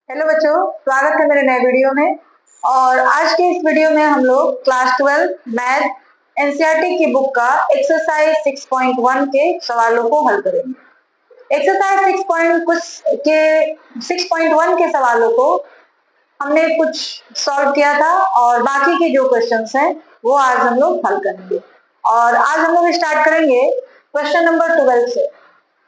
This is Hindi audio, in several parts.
हेलो बच्चों, स्वागत है मेरे नए वीडियो में। और आज के इस वीडियो में हम लोग क्लास 12 मैथ एनसीईआरटी की बुक का एक्सरसाइज 6.1 के सवालों को हल करेंगे। एक्सरसाइज 6.1 के सवालों को हमने कुछ सॉल्व किया था और बाकी के जो क्वेश्चंस हैं वो आज हम लोग हल करेंगे। और आज हम लोग स्टार्ट करेंगे क्वेश्चन नंबर 12 से।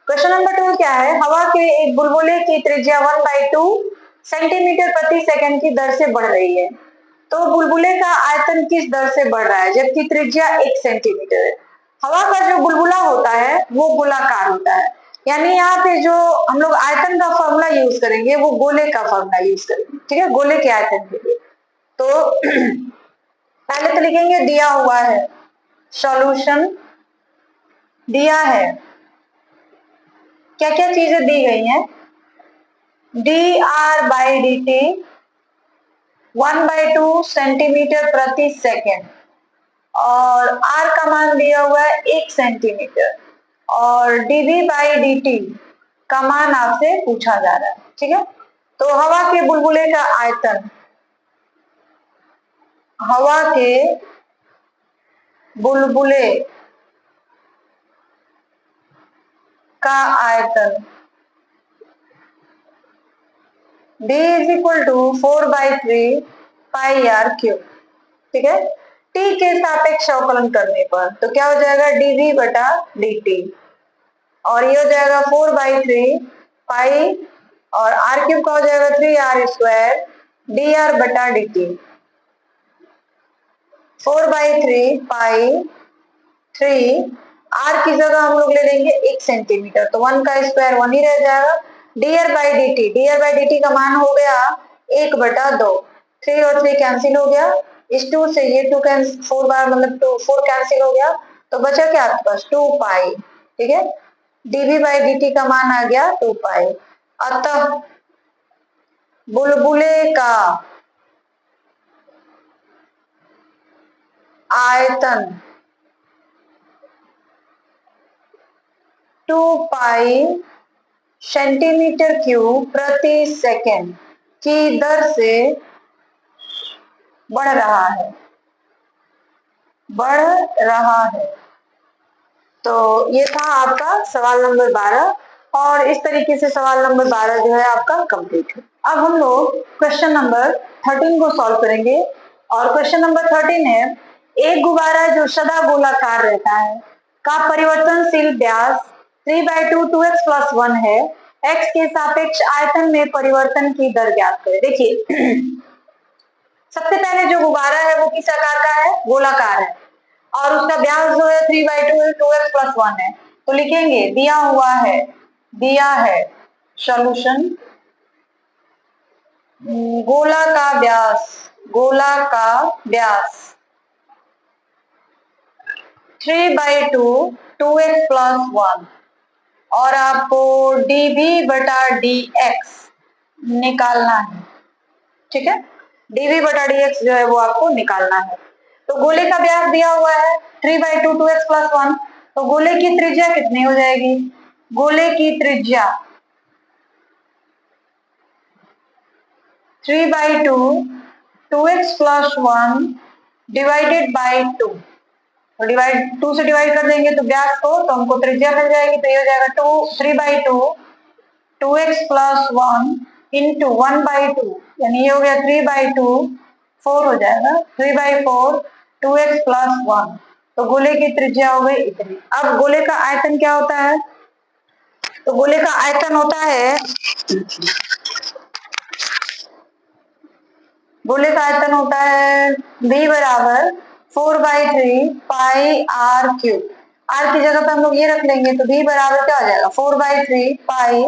क्वेश्चन नंबर 12 क्या है? हवा के एक बुलबुले की त्रिज्या 1/2 सेंटीमीटर प्रति सेकंड की दर से बढ़ रही है, तो बुलबुले का आयतन किस दर से बढ़ रहा है जबकि त्रिज्या 1 सेंटीमीटर है। हवा का जो बुलबुला होता है वो गोलाकार होता है, यानी यहाँ पे जो हम लोग आयतन का फॉर्मूला यूज करेंगे वो गोले का फॉर्मूला यूज करेंगे। ठीक है, गोले के आयतन के लिए। तो पहले तो लिखेंगे दिया हुआ है, सॉल्यूशन दिया है, क्या क्या चीजें दी गई हैं। dr/dt 1/2 सेंटीमीटर प्रति सेकेंड और r का मान दिया हुआ है 1 सेंटीमीटर और dv/dt का मान आपसे पूछा जा रहा है। ठीक है, तो हवा के बुलबुले का आयतन, हवा के बुलबुले का आयतन d = 4/3 पाई r क्यूब। ठीक है, t के सापेक्ष अवकलन करने पर तो क्या हो जाएगा dv/dt और ये हो जाएगा 4/3 पाई और r क्यूब का हो जाएगा 3r² dr/dt। 4/3 पाई 3 r की जगह हम लोग ले लेंगे 1 सेंटीमीटर, तो 1 का स्क्वायर 1 ही रह जाएगा। dr/dt का मान हो गया 1/2। 3 और 3 कैंसिल हो गया, इस 2 से ये 2 कैंसिल, 4 बार मतलब 4 कैंसिल हो गया, तो बचा क्या आपके पास 2 पाई। ठीक है, dv/dt का मान आ गया 2 पाई। अतः बुलबुले का आयतन 2 पाई सेंटीमीटर क्यूब प्रति सेकेंड की दर से बढ़ रहा है, बढ़ रहा है। तो ये था आपका सवाल नंबर 12 और इस तरीके से सवाल नंबर 12 जो है आपका कंप्लीट है। अब हम लोग क्वेश्चन नंबर 13 को सॉल्व करेंगे और क्वेश्चन नंबर 13 है, एक गुब्बारा जो सदा गोलाकार रहता है का परिवर्तनशील व्यास 3/2 2x + 1 है, x के सापेक्ष आयतन में परिवर्तन की दर ज्ञात करें। देखिए सबसे पहले जो गुब्बारा है वो किस आकार का है? गोलाकार है और उसका व्यास जो है 3/2 है, 2x + 1 है। तो लिखेंगे दिया हुआ है, दिया है सॉल्यूशन गोला का व्यास, गोला का व्यास 3/2 2x + 1 और आपको dv/dx निकालना है। ठीक है, dv/dx जो है वो आपको निकालना है। तो गोले का व्यास दिया हुआ है 3/2 2x + 1, तो गोले की त्रिज्या कितनी हो जाएगी? गोले की त्रिज्या 3/2 2x + 1 डिवाइडेड बाई 2, तो डिवाइड 2 से डिवाइड कर देंगे तो व्यास को, तो हमको त्रिज्या मिल जाएगी, तो ये हो जाएगा 3/2 2x + 1 इंटू 1/2, यानी ये हो गया 3/2 4 हो जाएगा 3/4 2x + 1, तो गोले की त्रिज्या हो गई इतनी। अब गोले का आयतन क्या होता है? तो गोले का आयतन होता है, गोले का आयतन होता है b = 4/3 पाई r क्यूब। r की जगह पे हम लोग ये रख लेंगे तो b बराबर क्या हो जाएगा 4/3 पाई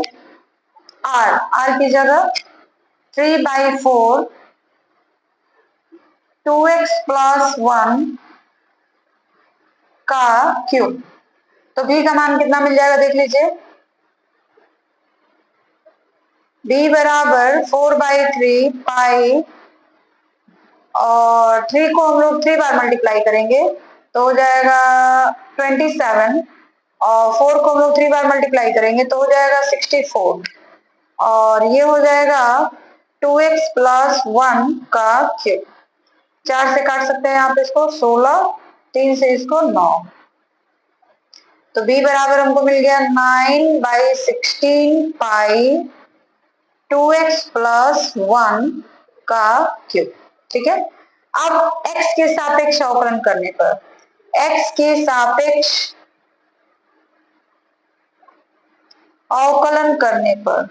r की जगह 3/4 2x + 1 का क्यूब। तो b का मान कितना मिल जाएगा देख लीजिए, b बराबर 4/3 पाई और 3 को हम लोग 3 बार मल्टीप्लाई करेंगे तो हो जाएगा 27 और 4 को हम लोग 3 बार मल्टीप्लाई करेंगे तो हो जाएगा 64 और ये हो जाएगा 2x प्लस 1 का क्यूब। 4 से काट सकते हैं यहाँ पे इसको 16, 3 से इसको 9, तो b बराबर हमको मिल गया 9/16 पाई 2x प्लस 1 का क्यूब। ठीक है, अब x के सापेक्ष अवकलन करने पर, x के सापेक्ष अवकलन करने पर,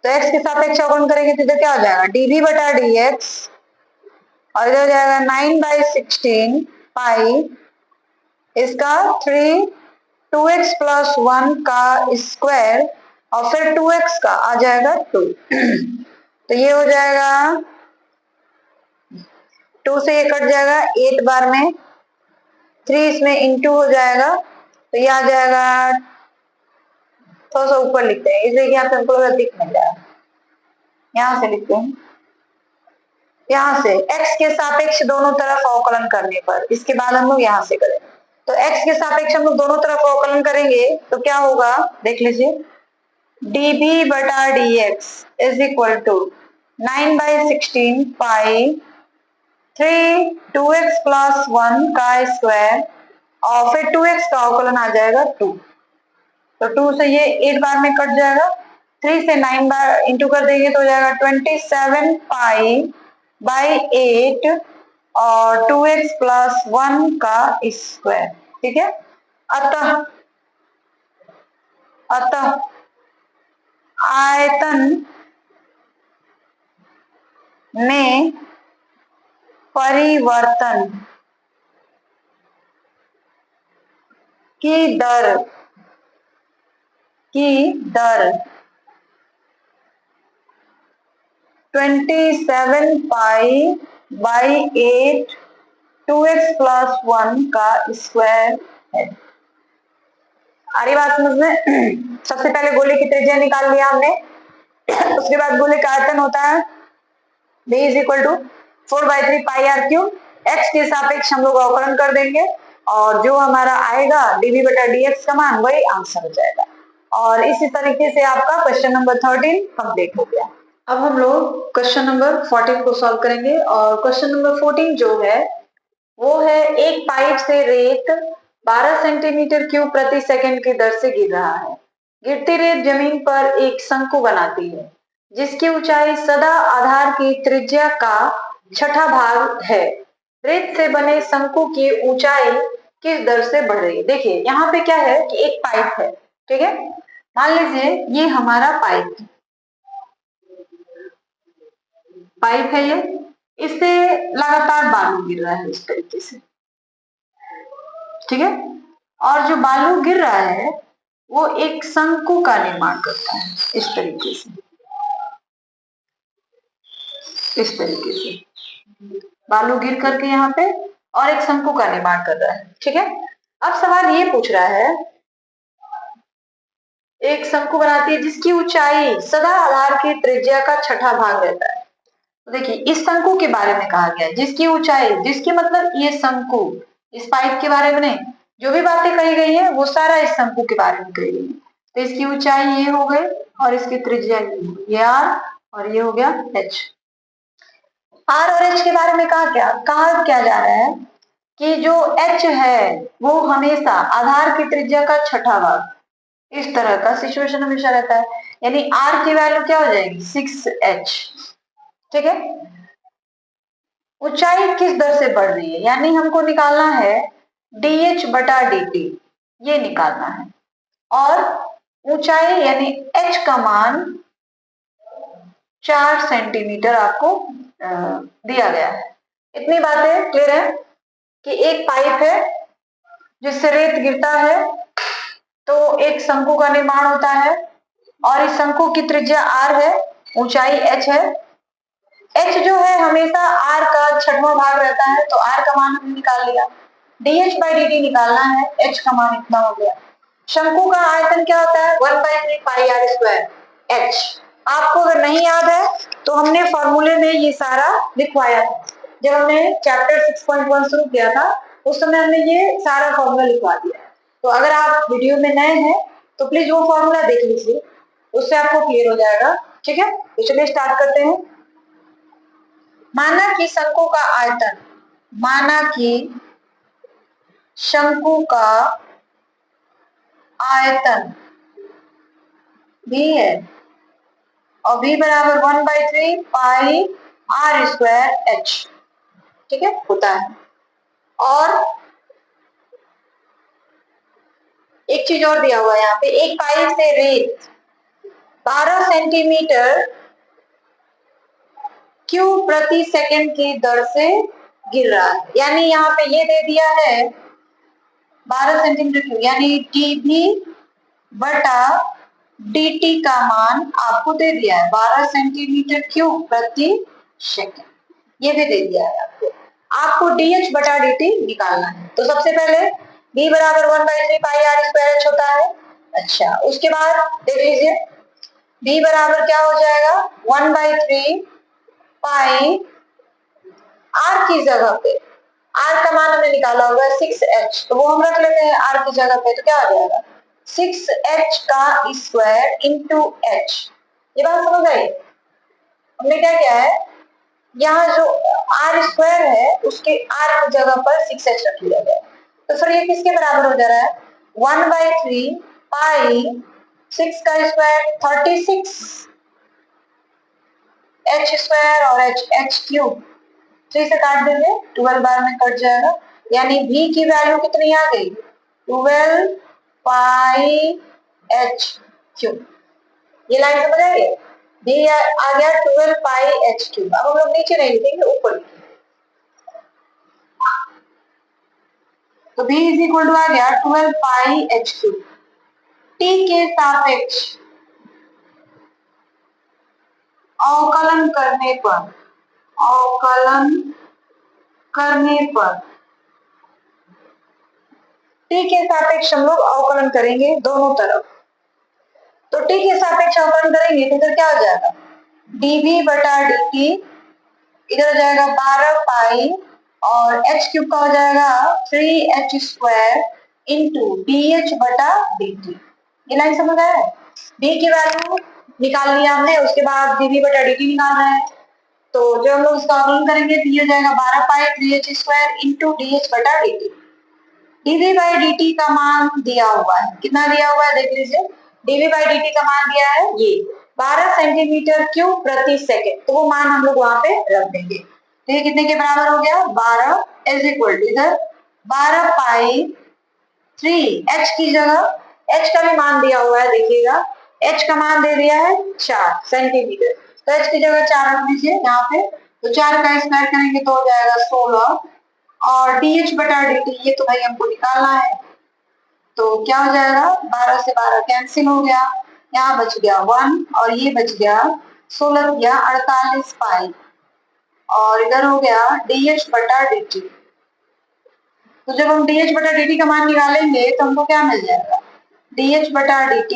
तो x के सापेक्ष अवकलन करेंगे तो इधर क्या हो जाएगा, dv बटा dx, और इधर हो जाएगा 9/16 पाई इसका 2x प्लस 1 का स्क्वायर, और फिर 2x का आ जाएगा 2। तो ये हो जाएगा 2 से ये कट जाएगा 8 बार में, 3 इसमें इंटू हो जाएगा, तो ये आ जाएगा, थोड़ा सा ऊपर लिखते हैं इसलिए कि यहाँ पे हमको दिख नहीं रहा है, यहाँ से लिखते हैं, यहाँ से x के सापेक्ष दोनों तरफ अवकलन करने पर, इसके बाद हम लोग यहाँ से करें, तो x के सापेक्ष हम लोग दोनों तरफ अवकलन करेंगे तो क्या होगा देख लीजिए, dv बटा dx is equal to 9/16 pi 2x plus 1 का स्क्वायर, और फिर 2x का अवकलन आ जाएगा 2, तो 2 से ये 8 बार में कट जाएगा, 3 से 9 बार इंटू कर देंगे तो हो जाएगा 27 पाई बाई 8 और 2x प्लस 1 का स्क्वायर। ठीक है, अतः आयतन में परिवर्तन की दर 27 पाई बाई 8 2x प्लस 1 का स्क्वायर है। आ रही बात समझ में? सबसे पहले गोले की त्रिज्या निकाल लिया हमने, उसके बाद गोले का आयतन होता है b is equal to 4/3 pi r cube, x के सापेक्ष हम लोग अवकलन कर देंगे और जो हमारा आएगा dv बटा dx का मान वही आंसर हो जाएगा। और इसी तरीके से आपका क्वेश्चन नंबर 13 कंप्लीट हो गया। अब हम लोग क्वेश्चन नंबर 14 को सॉल्व करेंगे, और क्वेश्चन नंबर 14 जो है वो है, एक पाइप से रेत 12 सेंटीमीटर क्यूब प्रति सेकंड की दर से गिर रहा है। गिरती रेत जमीन पर एक शंकु बनाती है जिसकी ऊंचाई सदा आधार की त्रिज्या का 6ठा भाग है। रेत से बने शंकु की ऊंचाई किस दर से बढ़ रही है। देखिए यहाँ पे क्या है कि एक पाइप है, ठीक है, मान लीजिए ये हमारा पाइप है, ये इससे लगातार बालू गिर रहा है इस तरीके से, ठीक है, और जो बालू गिर रहा है वो एक शंकु का निर्माण करता है इस तरीके से, बालू गिर करके यहाँ पे और एक शंकु का निर्माण कर रहा है। ठीक है, अब सवाल ये पूछ रहा है, एक शंकु बनाती है जिसकी ऊंचाई सदा आधार की त्रिज्या का 6ठा भाग रहता है। तो देखिए इस शंकु के बारे में कहा गया है, जिसकी ऊंचाई, जिसकी मतलब ये शंकु, इस पाइप के बारे में नहीं, जो भी बातें कही गई है वो सारा इस शंकु के बारे में कही गई है। तो इसकी ऊंचाई ये हो गई और इसकी त्रिज्या ये आर और ये हो गया एच। आर और एच के बारे में कहा क्या जा रहा है कि जो एच है वो हमेशा आधार की त्रिज्या का 6ठा भाग, इस तरह का सिचुएशन हमेशा रहता है, यानी आर की वैल्यू क्या हो जाएगी 6h। ठीक है, ऊंचाई किस दर से बढ़ रही है, यानी हमको निकालना है dh बटा dt, ये निकालना है, और ऊंचाई यानी h का मान 4 सेंटीमीटर आपको दिया गया है। इतनी बातें क्लियर है कि एक पाइप है जिससे रेत गिरता है तो एक शंकु का निर्माण होता है, और इस शंकु की त्रिज्या r है, ऊंचाई h है। h जो है हमेशा r का 6वां भाग रहता है, तो r का मान हमने निकाल लिया, dh by dt निकालना है, h का मान इतना हो गया। शंकु का आयतन क्या होता है 1/3 पाई आर स्क्वायर h। आपको अगर नहीं याद है तो हमने फॉर्मूले में ये सारा लिखवाया, जब हमने चैप्टर 6.1 शुरू किया था उस समय हमने ये सारा फॉर्मूला लिखवा दिया। तो अगर आप वीडियो में नए हैं तो प्लीज वो फॉर्मूला देख लीजिए, उससे आपको क्लियर हो जाएगा। ठीक है, तो चलिए स्टार्ट करते हैं। माना कि शंकु का आयतन, माना कि शंकु का आयतन भी है और v बराबर 1/3 पाई r स्क्वायर h, ठीक है, होता है। और एक चीज और दिया हुआ है यहाँ पे, एक पाइप से रेत 12 सेंटीमीटर क्यूब प्रति सेकंड की दर से गिर रहा है। यानी यहाँ पे ये दे दिया है 12 सेंटीमीटर क्यूब, यानी dv बटा dt का मान आपको दे दिया है 12 सेंटीमीटर क्यूब प्रति सेकंड, ये भी दे दिया है आपको। आपको dh बटा dt निकालना है। तो सबसे पहले v बराबर 1/3 पाई r स्क्वायर h होता है। अच्छा, उसके बाद देख लीजिए v बराबर क्या हो जाएगा, 1/3 पाई r की जगह पे r का मान हमने निकाला होगा 6h, तो वो हम रख लेते हैं r की जगह पे, तो क्या आ जाएगा 6h का स्क्वायर इंटू h। ये बात समझ आई? हमने क्या किया है, यहाँ जो r स्क्वायर है उसके r की जगह पर 6h रख लिया गया, तो फिर ये किसके बराबर हो जा रहा है, 1/3 पाई 6 का स्क्वायर 36 h स्क्वायर और h क्यूब 3 से काट देंगे 12 बार में कट जाएगा, यानी v की वैल्यू कितनी आ गई 12 पाई h क्यूब। ये लाइन समझ आ गई, v आ गया 12 पाई h क्यूब। अब हम लोग नीचे नहीं लिखेंगे, ऊपर लिखेंगे, तो v इज इक्वल टू आ गया 12 पाई h क्यूब। t के सापेक्ष अवकलन करने पर, अवकलन करने पर t के सापेक्ष हम लोग अवकलन करेंगे दोनों तरफ। तो t के सापेक्ष अवकलन करेंगे तो इधर क्या हो जाएगा, dv बटा dt, इधर हो जाएगा 12 पाई और h क्यूब का हो जाएगा 3h स्क्वायर इंटू dh बटा dt। ये लाइन समझ आया? v की वैल्यू निकाल लिया हमने, उसके बाद dv बटा dt निकालना है। तो जब हम लोग इसका अवकलन करेंगे तो ये हो जाएगा 12 पाई 3h स्क्वायर इंटू dh बटा dt। dv बाई dt का मान दिया हुआ है, कितना दिया हुआ है देख लीजिए, dv बाई dt का मान दिया है ये 12 सेंटीमीटर क्यूब प्रति सेकंड, तो वो मान हम लोग वहां पे रख देंगे। तो ये कितने के बराबर हो गया, 12 इज इक्वल टू इधर 12 पाई 3h की जगह h का भी मान दिया हुआ है, देखिएगा h का मान दे दिया है 4 सेंटीमीटर, तो h की जगह 4 रख दीजिए यहाँ पे, तो 4 का स्क्वायर करेंगे तो हो जाएगा 16 और dh बटा dt ये तो भाई हमको निकालना है, तो क्या हो जाएगा 12 से 12 कैंसिल हो गया, यहाँ बच गया 1 और ये बच गया 16 या 48 पाई और इधर हो गया dh बटा dt। तो जब हम dh बटा dt का मान निकालेंगे तो हमको क्या मिल जाएगा, dh बटा dt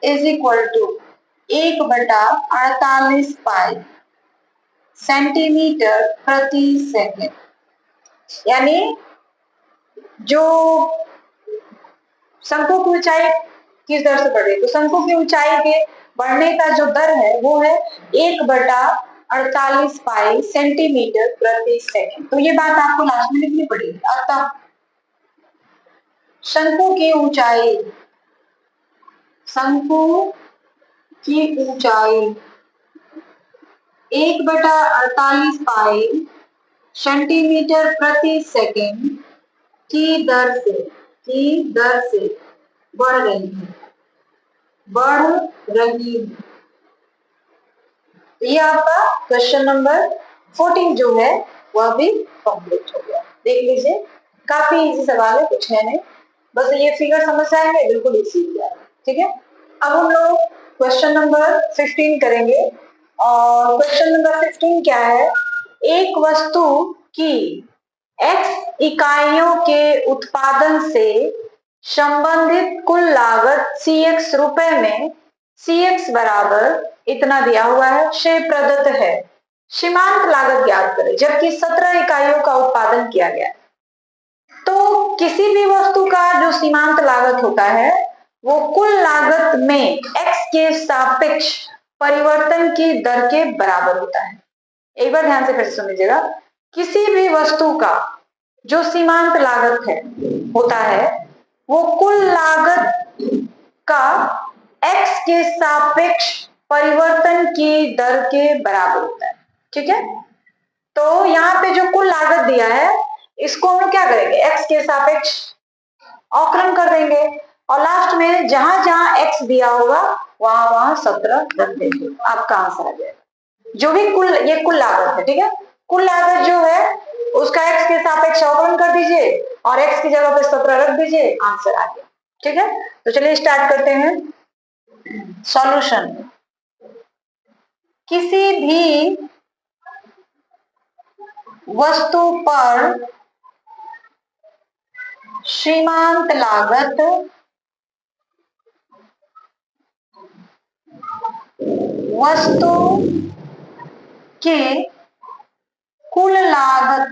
इज इक्वल टू 1 बटा 48 पाई सेंटीमीटर प्रति सेकंड। यानी जो शंकु की ऊंचाई किस दर से बढ़ रही है, तो शंकु की ऊंचाई के बढ़ने का जो दर है वो है 1 बटा 48 पाई सेंटीमीटर प्रति सेकंड। तो ये बात आपको लास्ट में लिखनी पड़ेगी। अतः शंकु की ऊंचाई, शंकु की ऊंचाई 1 बटा 48 पाई सेंटीमीटर प्रति सेकंड की दर से बढ़ रही है, बढ़ रही है। तो ये आपका क्वेश्चन नंबर 14 जो है वह भी कंप्लीट हो गया। देख लीजिए, काफी इजी सवाल है, कुछ है नहीं, बस ये फिगर समझ आएंगे बिल्कुल इजी है। ठीक है, अब हम लोग क्वेश्चन नंबर 15 करेंगे। और क्वेश्चन नंबर 15 क्या है, एक वस्तु की x इकाइयों के उत्पादन से संबंधित कुल लागत cx रुपए में, cx बराबर इतना दिया हुआ है, से प्रदत्त है। सीमांत लागत ज्ञात करें, जबकि 17 इकाइयों का उत्पादन किया गया है, तो किसी भी वस्तु का जो सीमांत लागत होता है वो कुल लागत में x के सापेक्ष परिवर्तन की दर के बराबर होता है। एक बार ध्यान से फिर से समझिएगा, किसी भी वस्तु का जो सीमांत लागत है होता है वो कुल लागत का x के सापेक्ष परिवर्तन की दर के बराबर होता है। ठीक है, तो यहाँ पे जो कुल लागत दिया है इसको हम लोग क्या करेंगे, x के सापेक्ष अवकलन कर देंगे और लास्ट में जहां जहां x दिया होगा वहां वहां 17 रख देंगे, आपका आंसर आ जाएगा। जो भी कुल, ये कुल लागत है, ठीक है, कुल लागत जो है उसका x के सापेक्ष अवकलन कर दीजिए और x की जगह पे 17 रख दीजिए, आंसर आ गया। ठीक है, तो चलिए स्टार्ट करते हैं सॉल्यूशन। किसी भी वस्तु पर सीमांत लागत वस्तु के कुल लागत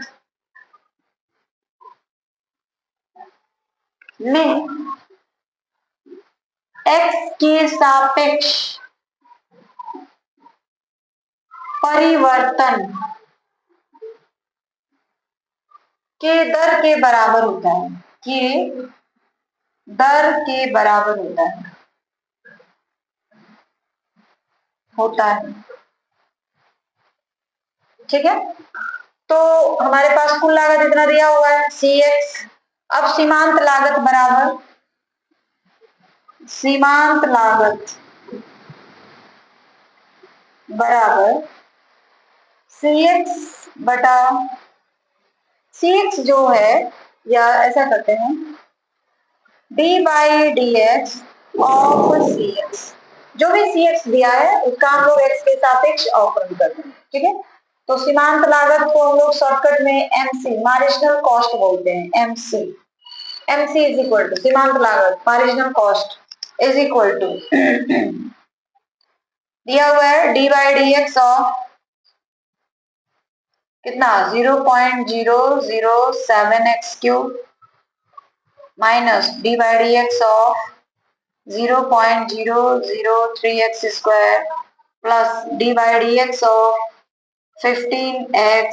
में x के सापेक्ष परिवर्तन के दर के बराबर होता है, के दर के बराबर होता है। ठीक है, तो हमारे पास कुल लागत इतना दिया हुआ है cx, अब सीमांत लागत बराबर सीमांत लागत बराबर cx बटा cx जो है, या ऐसा करते हैं d by d x of cx, जो भी cx दिया है उसका हम लोग x के सापेक्ष अवकलन कर देंगे। ठीक है, तो सीमांत लागत को हम लोग शॉर्टकट में MC मार्जिनल कॉस्ट बोलते हैं, MC इज इक्वल टू सीमांत लागत marginal cost is equal to दिया हुआ है d by d x of कितना 0.007 x cube minus d by d x of 0.003 x square plus d by d x of 15x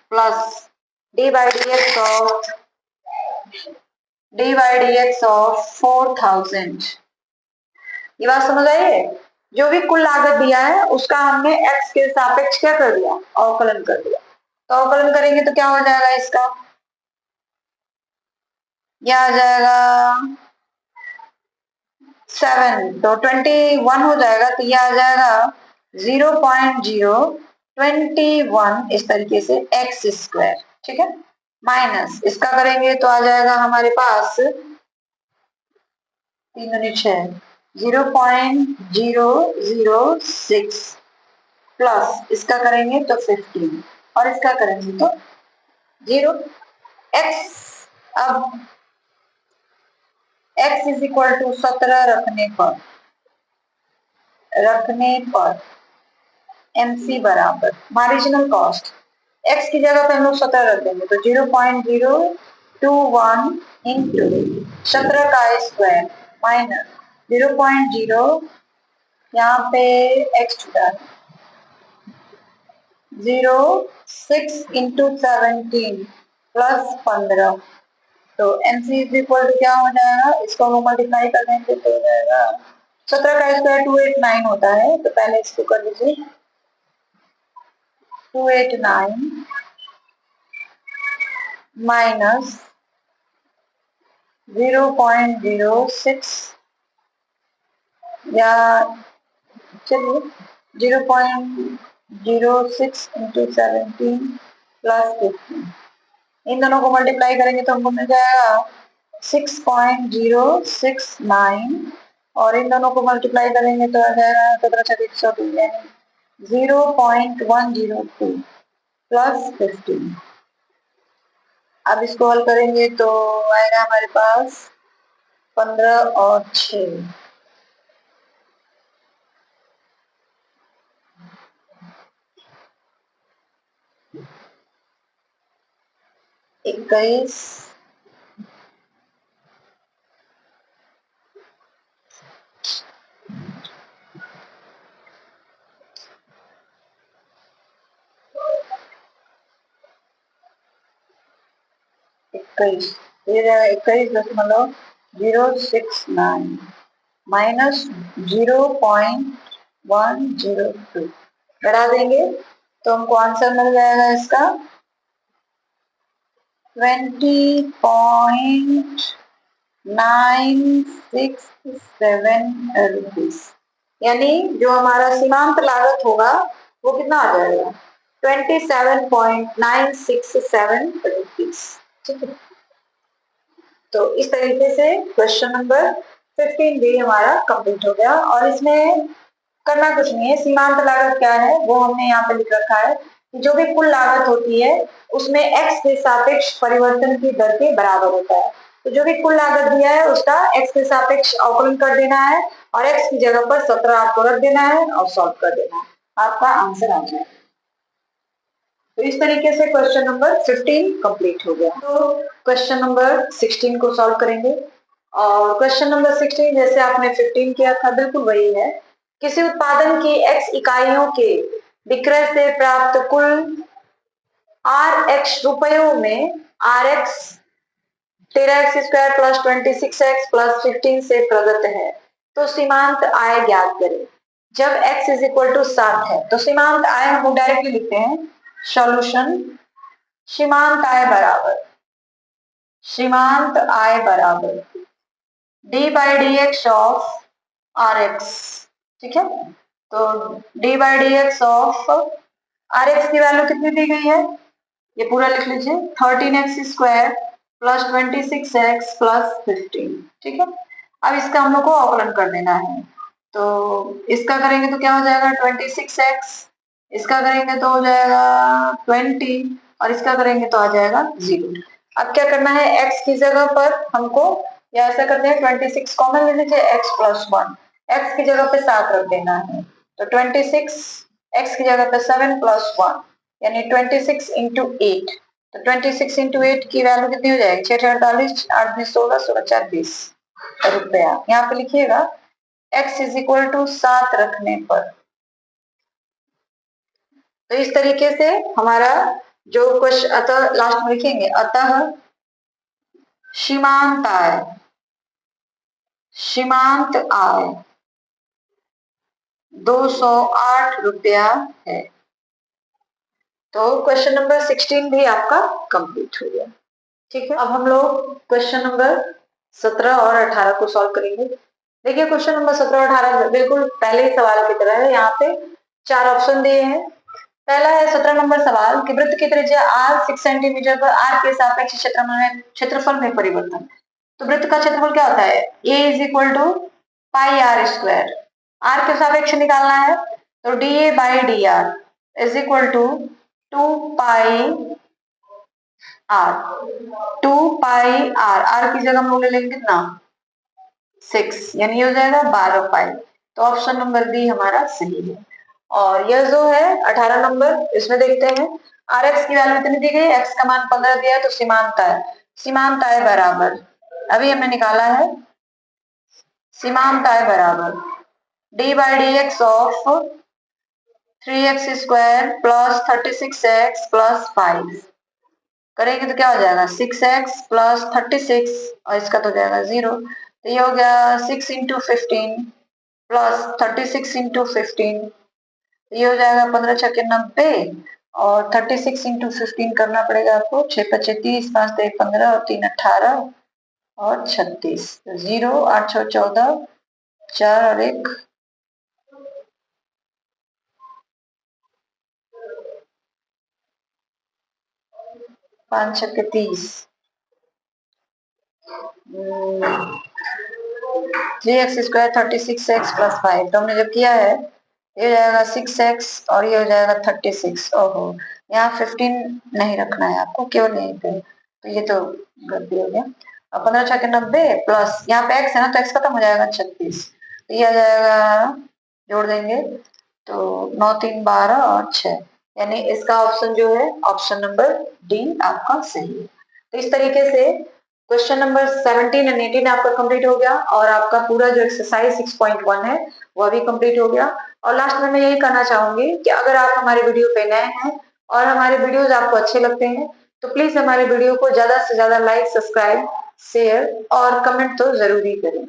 plus d by d x of 4000। ये बात समझ आई है? जो भी कुल लागत दिया है उसका हमने x के सापेक्ष क्या कर दिया, अवकलन कर दिया। तो अवकलन करेंगे तो क्या हो जाएगा, इसका यह आ जाएगा 7, तो 21 हो जाएगा, तो यह आ जाएगा 0.021 इस तरीके से x स्क्वायर। ठीक है, माइनस इसका करेंगे तो आ जाएगा हमारे पास 3×6 0.006 प्लस इसका करेंगे तो 15 और इसका करेंगे तो 0 x। अब x इज इक्वल टू 17 रखने पर MC बराबर मार्जिनल कॉस्ट x की जगह पे हम लोग 17 रख देंगे तो 0.021 इंटू 17 का स्क्वायर माइनस 0.0 यहाँ पे x छुटा 0.6 इंटू 17 प्लस 15, तो MC इज इक्वल टू क्या हो जाएगा, इसको हम मल्टीप्लाई कर देंगे तो हो जाएगा 17 का स्क्वायर 289 होता है, तो पहले इसको कर लीजिए 289 माइनस 0.06 या चलिए 0.06 इंटू 17 प्लस 15, इन दोनों को मल्टीप्लाई करेंगे तो हमको मिल जाएगा 6.069 और इन दोनों को मल्टीप्लाई करेंगे तो आ जाएगा 17×102 यानी 0.102 प्लस 15। अब इसको हल करेंगे तो आएगा हमारे पास 15 और 6 21 21, ये 21.069 माइनस 0.102 बढ़ा देंगे तो हमको आंसर मिल जाएगा इसका 20.967 रुपीज। यानी जो हमारा सीमांत लागत होगा वो कितना आ जाएगा 27.967 रुपीज। ठीक है, तो इस तरीके से क्वेश्चन नंबर 15 भी हमारा कंप्लीट हो गया। और इसमें करना कुछ नहीं है, सीमांत लागत क्या है वो हमने यहाँ पे लिख रखा है कि जो भी कुल लागत होती है उसमें x के सापेक्ष परिवर्तन की दर के बराबर होता है। तो जो भी कुल लागत दिया है उसका x के सापेक्ष अवकलन कर देना है और x की जगह पर 17 आपको रख देना है और सॉल्व कर देना है, आपका आंसर आ जाएगा। तो इस तरीके से क्वेश्चन नंबर 15 कंप्लीट हो गया। तो क्वेश्चन नंबर 16 को सॉल्व करेंगे। और क्वेश्चन नंबर 16 जैसे आपने 15 किया था बिल्कुल वही है। किसी उत्पादन की x इकाइयों के विक्रय से प्राप्त कुल rx रुपयों में rx 13x² plus 26x plus 15 से प्रदत्त है तो सीमांत आय ज्ञात करें। जब x इज इक्वल टू 7 है तो सीमांत आय हम डायरेक्टली लिखते हैं सॉल्यूशन सीमांत आय बराबर d by d x of r x. ठीक है, तो d by d x of r x की वैल्यू कितनी दी गई है ये पूरा लिख लीजिए 13x² प्लस 26x प्लस 15। ठीक है, अब इसका हम लोग को अवकलन कर देना है। तो इसका करेंगे तो क्या हो जाएगा 26x, इसका करेंगे तो हो जाएगा 20 और इसका करेंगे तो आ जाएगा 0। अब क्या करना है x की जगह पर हमको या ऐसा करते हैं 26 कॉमन ले लीजिए x प्लस 1, x की जगह पे 7 रख देना है तो 26 x की जगह पे 7 प्लस 1 यानी 26 इंटू 8। तो 26 इंटू 8 की वैल्यू कितनी हो जाएगी 648 8 20 16 16 4 20 रुपया। यहाँ पे लिखिएगा x इज इक्वल टू 7 रखने पर। तो इस तरीके से हमारा जो क्वेश्चन अतः लास्ट में लिखेंगे अतः सीमांत आय 208 रुपया है। तो क्वेश्चन नंबर 16 भी आपका कंप्लीट हो गया। ठीक है, अब हम लोग क्वेश्चन नंबर 17 और 18 को सॉल्व करेंगे। देखिए क्वेश्चन नंबर 17 और 18 बिल्कुल पहले ही सवाल की तरह है। यहाँ पे 4 ऑप्शन दिए हैं। पहला है 17 नंबर सवाल कि वृत्त की त्रिज्या r 6 सेंटीमीटर पर r के सापेक्ष क्षेत्रफल में परिवर्तन। तो वृत्त का क्षेत्रफल क्या होता है a is equal to pi r square, r के सापेक्ष निकालना है तो dA by d r is equal to 2 pi r की जगह हम लोग ले लेंगे कितना 6 यानी ये हो जाएगा 12 पाई। तो ऑप्शन नंबर बी हमारा सही है। और यह जो है 18 नंबर इसमें देखते हैं आर एक्स की वैल्यू इतनी दी गई है एक्स का मान 15 दिया है तो सीमांत आय बराबर अभी हमने निकाला है सीमांत आय बराबर D by d x of 3x² plus 36x plus 5 करेंगे तो क्या हो जाएगा 6x प्लस 36 और इसका तो हो जाएगा 0। तो ये हो गया 6 इंटू 15 प्लस 36 इंटू 15 ये हो जाएगा 15 छक्के 90 और 36 इंटू 15 करना पड़ेगा आपको 6 पच्चे 30 5 1 15 और 3 18 और 36 0 8 6 14 4 और 1 5 छक्के 30 3x² 36x प्लस 5 तो हमने जब किया है ये हो जाएगा 6x और ये हो जाएगा 36। ओहो यहाँ 15 नहीं रखना है आपको केवल यहीं पे तो ये तो गलती हो गया। अब 15 छक्के 90 प्लस यहाँ पे x है ना तो x खत्म हो जाएगा 36 तो ये आ जाएगा जोड़ देंगे तो 9 3 12 और 6 यानी इसका ऑप्शन जो है ऑप्शन नंबर डी आपका सही है। तो इस तरीके से क्वेश्चन नंबर 17 एंड 18 आपका कंप्लीट हो गया और आपका पूरा जो एक्सरसाइज 6.1 है वह भी कंप्लीट हो गया। और लास्ट में मैं यही कहना चाहूंगी कि अगर आप हमारे वीडियो पे नए हैं और हमारे वीडियोस आपको अच्छे लगते हैं तो प्लीज हमारे वीडियो को ज्यादा से ज्यादा लाइक, सब्सक्राइब, शेयर और कमेंट तो जरूर ही करें।